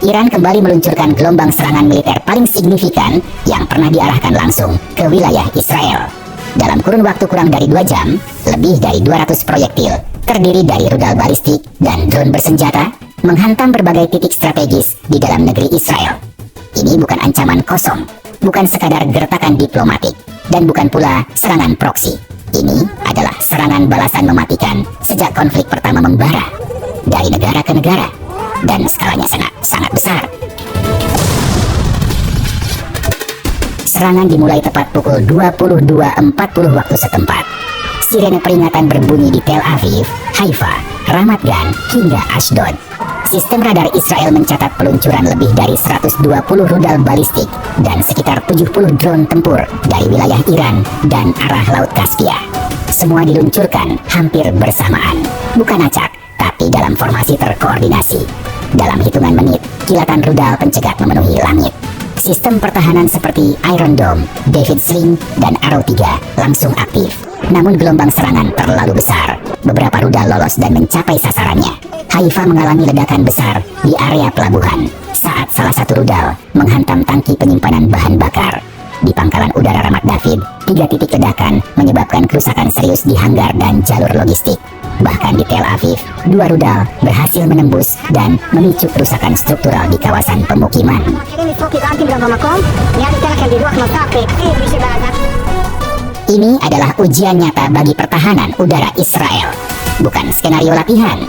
Iran kembali meluncurkan gelombang serangan militer paling signifikan yang pernah diarahkan langsung ke wilayah Israel. Dalam kurun waktu kurang dari 2 jam, lebih dari 200 proyektil terdiri dari rudal balistik dan drone bersenjata menghantam berbagai titik strategis di dalam negeri Israel. Ini bukan ancaman kosong, bukan sekadar gertakan diplomatik, dan bukan pula serangan proksi. Ini adalah serangan balasan mematikan sejak konflik pertama membara dari negara ke negara, dan skalanya sangat besar. Serangan dimulai tepat pukul 22.40 waktu setempat. Sirene peringatan berbunyi di Tel Aviv, Haifa, Ramat Gan, hingga Ashdod. Sistem radar Israel mencatat peluncuran lebih dari 120 rudal balistik dan sekitar 70 drone tempur dari wilayah Iran dan arah Laut Kaspia. Semua diluncurkan hampir bersamaan, bukan acak, tapi dalam formasi terkoordinasi. Dalam hitungan menit, kilatan rudal pencegat memenuhi langit. Sistem pertahanan seperti Iron Dome, David Sling, dan Arrow 3 langsung aktif. Namun gelombang serangan terlalu besar. Beberapa rudal lolos dan mencapai sasarannya. Haifa mengalami ledakan besar di area pelabuhan saat salah satu rudal menghantam tangki penyimpanan bahan bakar. Di pangkalan udara Ramat David, 3 titik ledakan menyebabkan kerusakan serius di hanggar dan jalur logistik. Bahkan di Tel Aviv, 2 rudal berhasil menembus dan memicu kerusakan struktural di kawasan pemukiman. Ini adalah ujian nyata bagi pertahanan udara Israel. Bukan skenario latihan,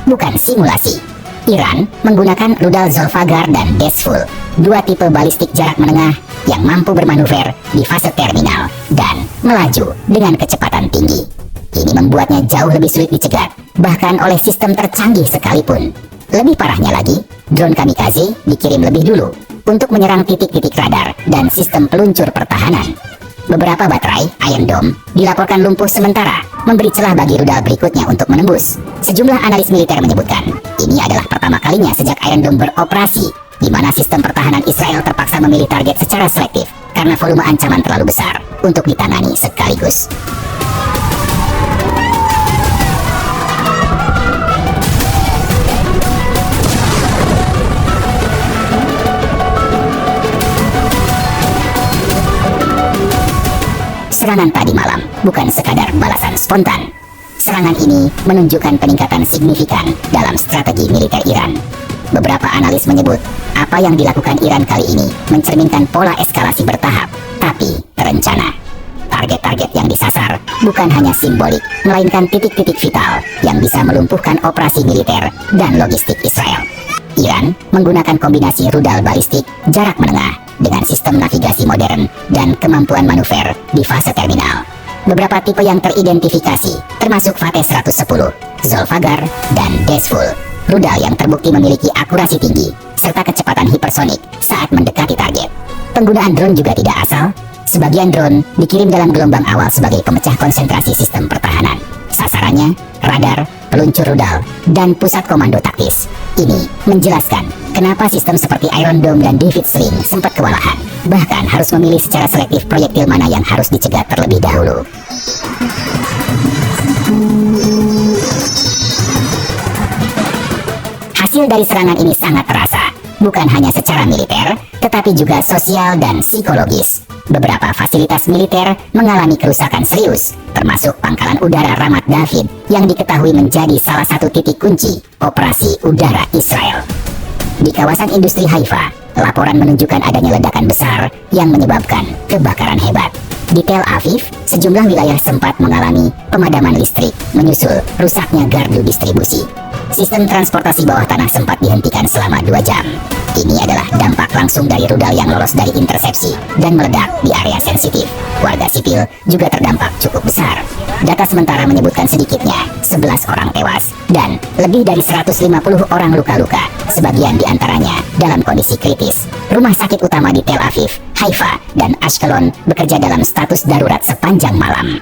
bukan simulasi. Iran menggunakan rudal Zolfaghar dan Desful, 2 tipe balistik jarak menengah yang mampu bermanuver di fase terminal dan melaju dengan kecepatan tinggi. Ini membuatnya jauh lebih sulit dicegat, bahkan oleh sistem tercanggih sekalipun. Lebih parahnya lagi, drone kamikaze dikirim lebih dulu untuk menyerang titik-titik radar dan sistem peluncur pertahanan. Beberapa baterai Iron Dome dilaporkan lumpuh sementara, memberi celah bagi rudal berikutnya untuk menembus. Sejumlah analis militer menyebutkan, ini adalah pertama kalinya sejak Iron Dome beroperasi, di mana sistem pertahanan Israel terpaksa memilih target secara selektif karena volume ancaman terlalu besar untuk ditangani sekaligus. Serangan tadi malam bukan sekadar balasan spontan. Serangan ini menunjukkan peningkatan signifikan dalam strategi militer Iran. Beberapa analis menyebut, apa yang dilakukan Iran kali ini mencerminkan pola eskalasi bertahap, tapi terencana. Target-target yang disasar bukan hanya simbolik, melainkan titik-titik vital yang bisa melumpuhkan operasi militer dan logistik Israel. Iran menggunakan kombinasi rudal balistik jarak menengah dengan sistem navigasi modern dan kemampuan manuver di fase terminal. Beberapa tipe yang teridentifikasi, termasuk Fateh 110, Zolfaghar, dan Desful, rudal yang terbukti memiliki akurasi tinggi serta kecepatan hipersonik saat mendekati target. Penggunaan drone juga tidak asal. Sebagian drone dikirim dalam gelombang awal sebagai pemecah konsentrasi sistem pertahanan. Sasarannya, radar, peluncur rudal, dan pusat komando taktis. Ini menjelaskan kenapa sistem seperti Iron Dome dan David Sling sempat kewalahan. Bahkan harus memilih secara selektif proyektil mana yang harus dicegat terlebih dahulu. Hasil dari serangan ini sangat terasa, bukan hanya secara militer, tetapi juga sosial dan psikologis. Beberapa fasilitas militer mengalami kerusakan serius, termasuk pangkalan udara Ramat David yang diketahui menjadi salah satu titik kunci operasi udara Israel. Di kawasan industri Haifa, laporan menunjukkan adanya ledakan besar yang menyebabkan kebakaran hebat. Di Tel Aviv, sejumlah wilayah sempat mengalami pemadaman listrik, menyusul rusaknya gardu distribusi. Sistem transportasi bawah tanah sempat dihentikan selama 2 jam. Ini adalah dampak langsung dari rudal yang lolos dari intersepsi dan meledak di area sensitif. Warga sipil juga terdampak cukup besar. Data sementara menyebutkan sedikitnya 11 orang tewas dan lebih dari 150 orang luka-luka, sebagian diantaranya dalam kondisi kritis. Rumah sakit utama di Tel Aviv, Haifa, dan Ashkelon bekerja dalam status darurat sepanjang malam.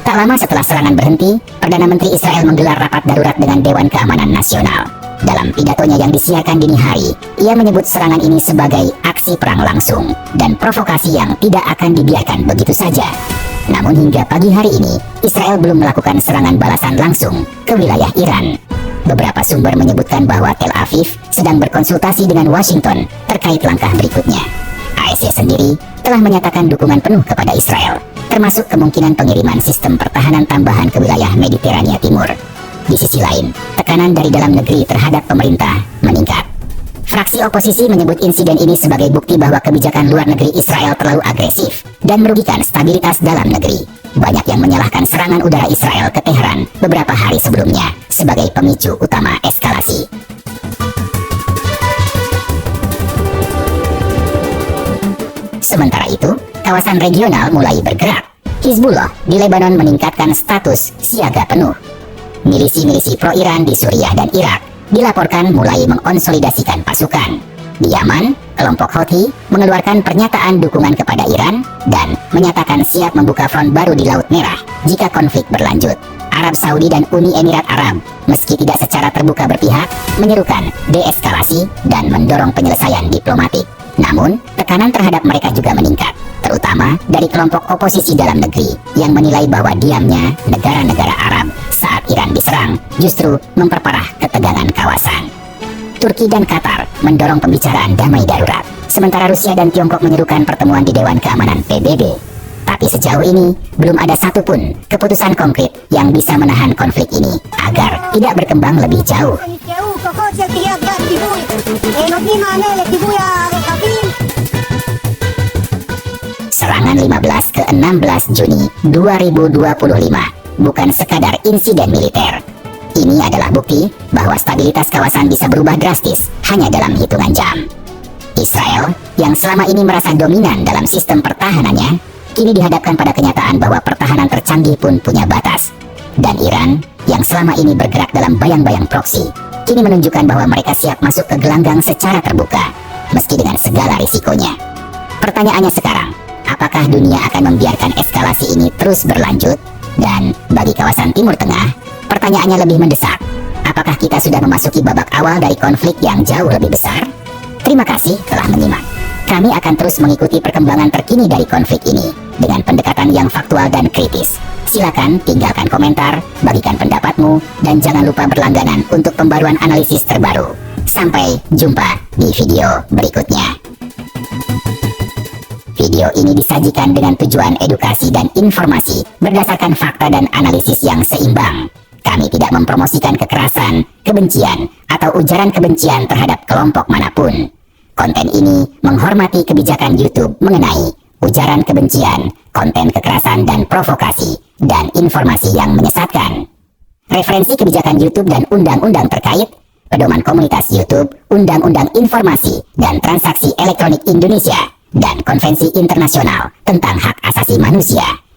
Tak lama setelah serangan berhenti, Perdana Menteri Israel menggelar rapat darurat dengan Dewan Keamanan Nasional. Dalam pidatonya yang disiarkan dini hari, ia menyebut serangan ini sebagai aksi perang langsung dan provokasi yang tidak akan dibiarkan begitu saja. Namun hingga pagi hari ini, Israel belum melakukan serangan balasan langsung ke wilayah Iran. Beberapa sumber menyebutkan bahwa Tel Aviv sedang berkonsultasi dengan Washington terkait langkah berikutnya. AEC sendiri telah menyatakan dukungan penuh kepada Israel, termasuk kemungkinan pengiriman sistem pertahanan tambahan ke wilayah Mediterania Timur. Di sisi lain, tekanan dari dalam negeri terhadap pemerintah meningkat. Fraksi oposisi menyebut insiden ini sebagai bukti bahwa kebijakan luar negeri Israel terlalu agresif dan merugikan stabilitas dalam negeri. Banyak yang menyalahkan serangan udara Israel ke Teheran beberapa hari sebelumnya sebagai pemicu utama eskalasi. Sementara itu, kawasan regional mulai bergerak. Hizbullah di Lebanon meningkatkan status siaga penuh. Milisi-milisi pro-Iran di Suriah dan Irak dilaporkan mulai mengonsolidasikan pasukan. Di Yaman, kelompok Houthi mengeluarkan pernyataan dukungan kepada Iran dan menyatakan siap membuka front baru di Laut Merah jika konflik berlanjut. Arab Saudi dan Uni Emirat Arab, meski tidak secara terbuka berpihak, menyerukan deeskalasi dan mendorong penyelesaian diplomatik. Namun, tekanan terhadap mereka juga meningkat, terutama dari kelompok oposisi dalam negeri yang menilai bahwa diamnya negara-negara Arab saat Iran diserang justru memperparah ketegangan kawasan. Turki dan Qatar mendorong pembicaraan damai darurat, sementara Rusia dan Tiongkok menyerukan pertemuan di Dewan Keamanan PBB. Tapi sejauh ini, belum ada satupun keputusan konkret yang bisa menahan konflik ini agar tidak berkembang lebih jauh. Serangan 15 ke 16 Juni 2025 bukan sekadar insiden militer. Ini adalah bukti bahwa stabilitas kawasan bisa berubah drastis hanya dalam hitungan jam. Israel, yang selama ini merasa dominan dalam sistem pertahanannya, kini dihadapkan pada kenyataan bahwa pertahanan tercanggih pun punya batas. Dan Iran, yang selama ini bergerak dalam bayang-bayang proksi, kini menunjukkan bahwa mereka siap masuk ke gelanggang secara terbuka, meski dengan segala risikonya. Pertanyaannya sekarang, apakah dunia akan membiarkan eskalasi ini terus berlanjut? Dan bagi kawasan Timur Tengah, pertanyaannya lebih mendesak, apakah kita sudah memasuki babak awal dari konflik yang jauh lebih besar? Terima kasih telah menyimak. Kami akan terus mengikuti perkembangan terkini dari konflik ini dengan pendekatan yang faktual dan kritis. Silakan tinggalkan komentar, bagikan pendapatmu, dan jangan lupa berlangganan untuk pembaruan analisis terbaru. Sampai jumpa di video berikutnya. Video ini disajikan dengan tujuan edukasi dan informasi berdasarkan fakta dan analisis yang seimbang. Kami tidak mempromosikan kekerasan, kebencian, atau ujaran kebencian terhadap kelompok manapun. Konten ini menghormati kebijakan YouTube mengenai ujaran kebencian, konten kekerasan dan provokasi, dan informasi yang menyesatkan. Referensi kebijakan YouTube dan undang-undang terkait, pedoman komunitas YouTube, Undang-Undang Informasi dan Transaksi Elektronik Indonesia, dan Konvensi Internasional tentang Hak Asasi Manusia